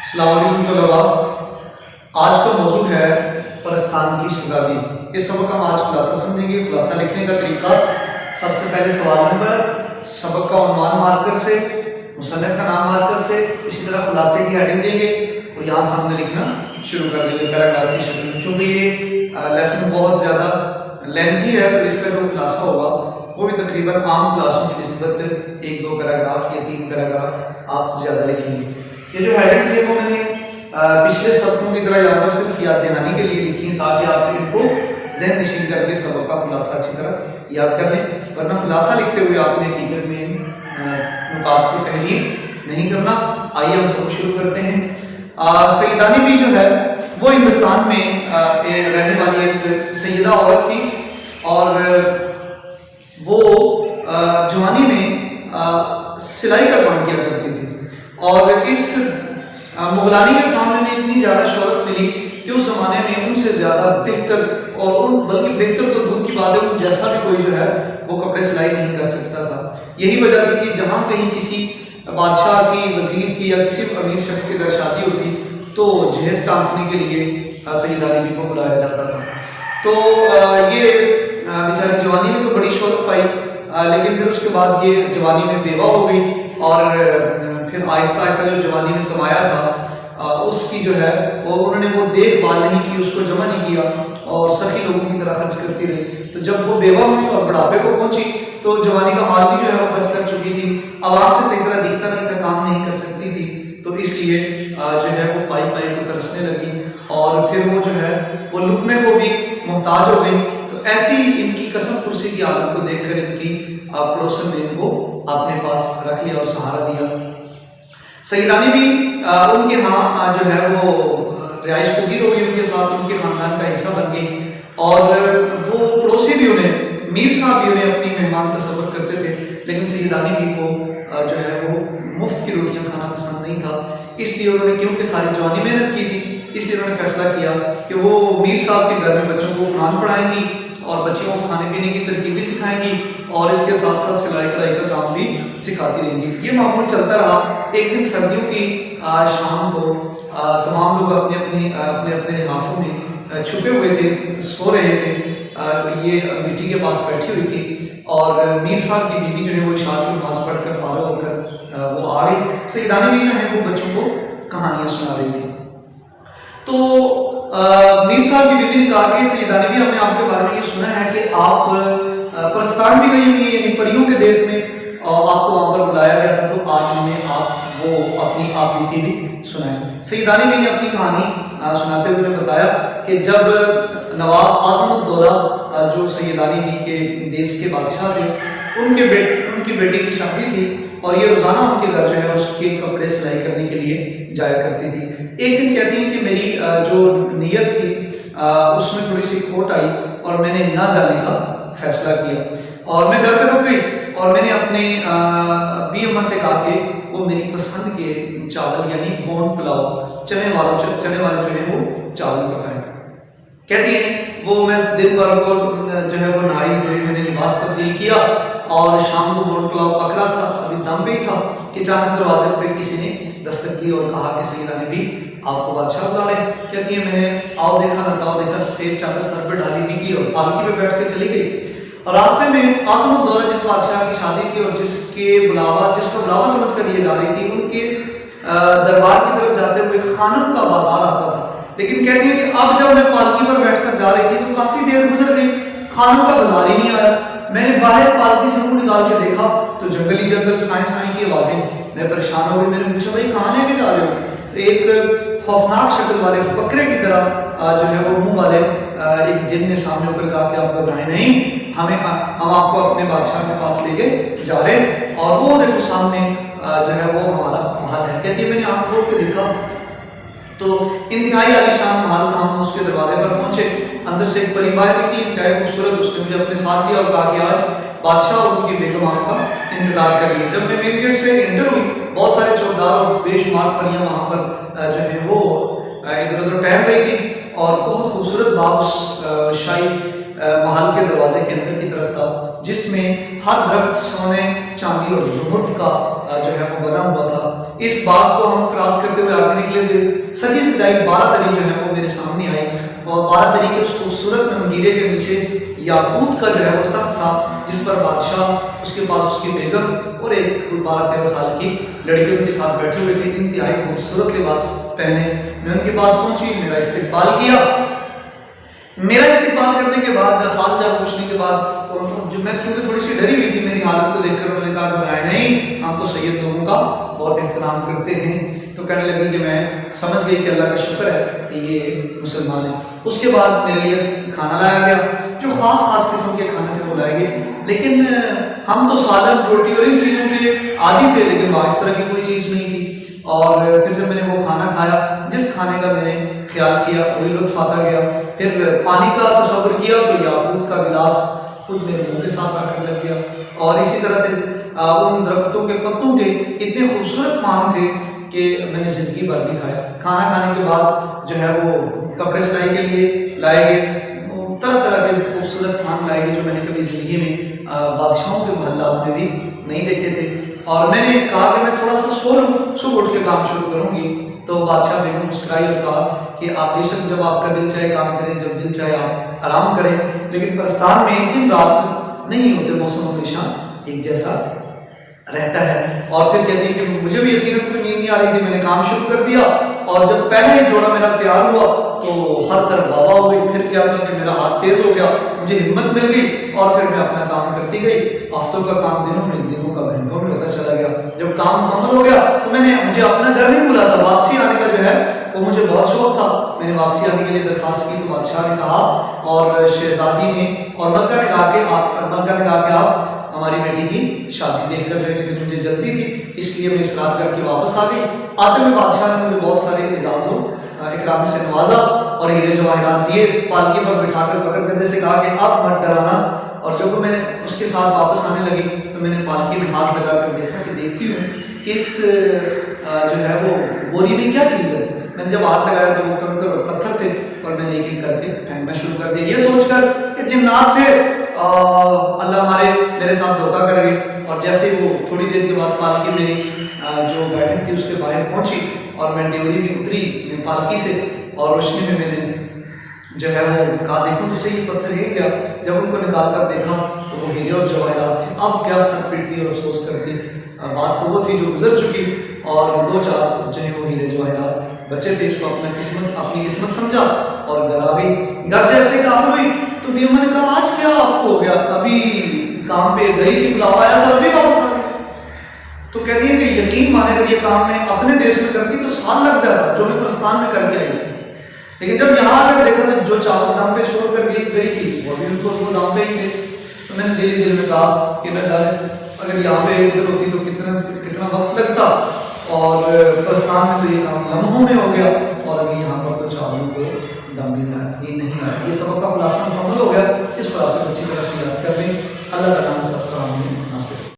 अस्सलाम वालेकुम तलबा। आज का मौजू है परस्तान की शहज़ादी। इस सबक का हम आज खुलासा समझेंगे। खुलासा लिखने का तरीका, सबसे पहले सवाल नंबर, सबक का उन्वान मार्कर से, मुसन्निफ का नाम मार्कर से, इसी तरह खुलासे की हेडिंग देंगे और यहाँ सामने लिखना शुरू कर देंगे पैराग्राफ की शक्ल में। चूँकि ये लेसन बहुत ज़्यादा लेंथी है तो इसका जो खुलासा होगा वो भी तकरीबन आम क्लासों की निस्बत 1-2 पैराग्राफ या 3 पैराग्राफ आप ज़्यादा लिखेंगे। ये जो हेडिंग्स है वो मैंने पिछले सबकों की तरह यहाँ पर सिर्फ याद दिलाने के लिए लिखी है ताकि आप इनको ज़हन नशीन करके सबक का खुलासा अच्छी तरह याद कर लें, वरना खुलासा लिखते हुए आपने हकीकत में नुकात को तहरीर नहीं करना। आइए हम सबक शुरू करते हैं। सैयदानी भी जो है वो हिंदुस्तान में रहने वाली एक सैयदा औरत थी और वो जवानी में सिलाई का काम किया करती थी और इस मुगलानी के काम में इतनी ज़्यादा शोहरत मिली कि उस ज़माने में उनसे ज़्यादा बेहतर और उन बल्कि बेहतर तो दूर की बात है, उन जैसा भी कोई जो है वो कपड़े सिलाई नहीं कर सकता था। यही वजह थी कि जहाँ कहीं किसी बादशाह की, वज़ीर की या किसी अमीर शख्स की अगर शादी होती तो जहेज़ टाँपने के लिए सैयदा बीबी को बुलाया जाता था। तो ये बेचारी जवानी में तो बड़ी शोहरत पाई, लेकिन फिर उसके बाद ये जवानी में बेवा हो गई और फिर आहिस्ता आहिस्ता जो जवानी में कमाया था उसकी जो है वो उन्होंने वो देखभाल नहीं की, उसको जमा नहीं किया और सखी लोगों की तरह खर्च करती रही। तो जब वो बेवा हुई और बुढ़ापे को पहुंची तो जवानी का माल भी जो है वो खर्च कर चुकी थी, आवाम से सही तरह दिखता नहीं था, काम नहीं कर सकती थी, तो इसलिए जो है वो पाई पाई को तरसने लगी और फिर वो जो है वो लुकमे को भी मोहताज हो गई। तो ऐसी इनकी कसम कुर्सी की हालत को देखकर इनकी पड़ोसन ने इनको अपने पास रख लिया और सहारा दिया। सैयदानी भी उनके यहाँ जो है वो रिहाइश पजीर हो गई, उनके साथ उनके ख़ानदान का हिस्सा बन गई और वो पड़ोसी भी उन्हें, मीर साहब भी उन्हें अपनी मेहमान तस्वर करते थे, लेकिन सैयदानी भी को जो है वो मुफ्त की रोटियां खाना पसंद नहीं था। इसलिए उन्होंने, क्योंकि सारी जवानी मेहनत की थी, इसलिए उन्होंने फैसला किया कि वो मीर साहब के घर में बच्चों को कुरान पढ़ाएंगी और बच्चों को खाने पीने की तरकीब भी सिखाएंगी और इसके साथ साथ सिलाई कढ़ाई का काम भी सिखाती रहेंगी। ये मामूल चलता रहा। एक दिन सर्दियों की शाम को तमाम लोग अपने अपने लिहाफों में छुपे हुए थे, सो रहे थे। ये मिट्टी के पास बैठी हुई थी और मीर साहब की बीवी जो है वो इशार की नमाज पढ़कर फारग होकर वो आ गई। सैयदानी भी जो है वो बच्चों को कहानियाँ सुना रही थी। तो मीर साहब की बीवी ने कहा कि सैयदानी भी, हमने आपके बारे में ये सुना है कि आप परस्तान भी गई हुई, यानी परियों के देश में, और आपको वहाँ पर बुलाया गया था, तो आज हमें आप वो अपनी आप बीती भी सुनाएं। सैयदानी भी ने अपनी कहानी सुनाते हुए बताया कि जब नवाब आज़म-उद-दौला जो सैयदानी भी के देश के बादशाह थे, उनकी बेटी की शादी थी और ये रोज़ाना उनके घर जो है उसके कपड़े सिलाई करने के लिए जाया करती थी। एक दिन कहती है कि मेरी जो नीयत थी उसमें थोड़ी सी खोट आई और मैंने ना जाने का फैसला किया और मैं घर पर रुक गई और मैंने अपने बी अम्मा से कहा कि वो मेरी पसंद के चावल यानी बोन पुलाव, चने वाले जो है वो चावल पकाएं। कहती है वो मैं दिन भर को जो है वो नहाई धोई, मैंने लिबास तब्दील किया और शाम को बोन पुलाव पक रहा था, अभी दम पे ही था कि अचानक दरवाजे पे किसी ने दस्तक की और कहा कि सैयदानी भी आपको बादशाह बुला रहे। कहती है मैंने आओ देखा सफेद चादर सर पर डाली, निकली और पालकी पे बैठ के चली गई और रास्ते में आज़म-उद-दौला जिस बादशाह की शादी थी और जिसका बुलावा समझ कर लिए जा रही थी, उनके दरबार की तरफ जाते हुए खानम का बाजार आता था। लेकिन कहती है कि अब जब मैं पालकी पर बैठकर जा रही थी तो काफी देर गुजर गई, खानम का बाजार ही नहीं आया। मैंने बाहर पालकी से मुंह निकाल के देखा तो जंगल साई की आवाजें। मैं परेशान हो गई, मैंने पूछा भाई कहाँ लेके जा रहे हो? तो एक खौफनाक शक्ल वाले बकरे की तरह जो है वो मुंह वाले एक जिन ने सामने होकर कहा कि आप घबराएं नहीं, हम आपको अपने बादशाह के पास लेके जा रहे हैं और वो देखो सामने जो है वो हमारा महल है। कहती है मैंने आँख खोल के देखा तो इंतहाई आलीशान महल था। हम उसके दरवाजे पर पहुंचे, अंदर से एक परी बाहर निकली, इंतहाई खूबसूरत, उसने मुझे अपने साथ लिया और कहा कि आज बादशाह और उनकी बेगम आपका इंतजार कर रही है। जब मैं मेन गेट से एंटर हुई, बहुत सारे चौकीदार और बेशुमार परियां वहाँ पर जो है वो इधर उधर टहल रही थी और बहुत खूबसूरत बाग शाही महल के दरवाजे के अंदर की तरफ था, जिसमें हर दरख्त सोने चांदी और ज़ुमर्द का जो है वो बना हुआ था। इस बाग को हम क्रॉस करते हुए आगे निकले सजी सजाई 12 तरी जो है वो मेरे सामने आई और 12 तरी के उस खूबसूरत हीरे के नीचे याकूत का जो है वो तख्त था जिस पर बादशाह, उसके पास उसकी बेगम और एक 12-13 साल की लड़की उनके साथ बैठे हुए थे, इंतहाई खूबसूरत लिबास पहने। मैं उनके पास पहुंची, मेरा इस्तकबाल किया। मेरा इस्तकबाल करने के बाद, हाल चाल पूछने के बाद, और जो मैं चूंकि थोड़ी सी डरी हुई थी मेरी हालत को देखकर, उन्होंने कहा घबराए नहीं, हम तो सैयद लोगों का बहुत एहतराम करते हैं। तो कहने लगी कि मैं समझ गई कि अल्लाह का शुक्र है कि ये मुसलमान है। उसके बाद मेरे लिए खाना लाया गया, जो ख़ास किस्म के खाने थे वो लाए गए, लेकिन हम तो सालन रोटी और इन चीज़ों के आदी थे, लेकिन वहाँ इस तरह की कोई चीज़ नहीं थी। और फिर जब मैंने वो खाना खाया, जिस खाने का मैंने ख्याल किया वही लुत्फ आता गया। फिर पानी का तस्वर किया तो याकूत का गिलास खुद मेरे मुंह के साथ आकर लग गया। और इसी तरह से उन दरख्तों के पत्तों के इतने खूबसूरत पान थे कि मैंने ज़िंदगी भर नहीं खाया। खाना खाने के बाद जो है वो कपड़े सिलाई के लिए लाए गए, तरह तरह के खूबसूरत खान लाए गए जो मैंने कभी ज़िंदगी में बादशाहों के महल्लाओं में भी नहीं देखे थे। और मैंने कहा कि मैं थोड़ा सा सुबह उठ के काम शुरू करूँगी। तो बादशाह बेगम मुस्कुराई और कहा कि आप बेशक जब आपका दिल चाहे काम करें, जब दिल चाहे आप आराम करें, लेकिन परस्तान में दिन रात नहीं होते, मौसम हमेशा एक जैसा रहता है। और फिर कहती है कि मुझे भी यकीनन कोई नींद नहीं आ रही थी, मैंने काम शुरू कर दिया और जब पहले ही जोड़ा मेरा तैयार हुआ तो हर तरफ हवा हो गई। फिर क्या था कि मेरा हाथ तेज हो गया, मुझे हिम्मत मिल गई और फिर मैं अपना काम करती गई। हफ्तों का काम दिनों में, दिनों का घंटों में होता चला गया। जब काम मुकम्मल हो गया तो मुझे अपना घर नहीं भूला था, वापसी आने का जो है वो मुझे बहुत शौक था। मैंने वापसी आने के लिए दरखास्त की तो बादशाह ने कहा और शहजादी ने और मलका ने कहा कि आप हमारी बेटी की शादी देखकर जाए, लेकिन मुझे जल्दी थी इसलिए मैं इसरार करके वापस आ गई। आते हुए बादशाह ने मुझे बहुत सारे एजाज़ों इकराम से नवाजा और हीरे जवाहरात दिए। पालकी पर बिठाकर पकड़ करने से कहा कि आप मत डराना। और जब मैं उसके साथ वापस आने लगी तो मैंने पालकी में हाथ लगा कर देखा कि देखती हूँ कि इस जो है वो बोरी में क्या चीज़ है। मैंने जब हाथ लगाया तो वो कंकड़ पत्थर थे और मैंने एक एक करके फेंकना शुरू कर दिया, ये सोचकर कि जिन्नात थे, अल्लाह हमारे मेरे साथ धोखा कर गए। और जैसे वो थोड़ी देर के बाद पालकी मेरी जो बैठक थी उसके बाहर पहुंची और मैं ड्योरी में उतरी पालकी से और रोशनी में मैंने जो है वो कहा देखो तो सही पत्थर है क्या। जब उनको निकाल कर देखा तो वो हीरे और जवाहरात थे। अब क्या सर पीटती और अफसोस करती, बात तो वो थी जो गुजर चुकी और 2-4 जो है वो हीरे जवाहरात बचे थे। इसको अपनी किस्मत समझा और घर आ गई। घर जैसे काम हुई तो बीमा ने कहा आज क्या आपको हो गया, अभी काम पे गई थी, बुलावा आया था, अभी वापस आ गई। तो कहती है कि यकीन माने अगर ये काम मैं अपने देश में करती तो साल लग जाता जो मैं प्रस्थान में करके आई थी। लेकिन जब यहाँ आकर देखा तो जो चावल दाम पे छोड़ कर गई थी वो भी उनको दाम पे ही थे। तो मैंने दिल में कहा कि न जाने अगर यहाँ पे इधर होती तो कितना वक्त लगता और प्रस्थान में तो ये काम लम्हों में हो गया और अभी यहाँ पर तो चावलों को दम भी नहीं आया। ये सबक का खुलासा मुकम्मल हो गया। इस खुलासे को अच्छी तरह से याद कर लें। अल्लाह का नाम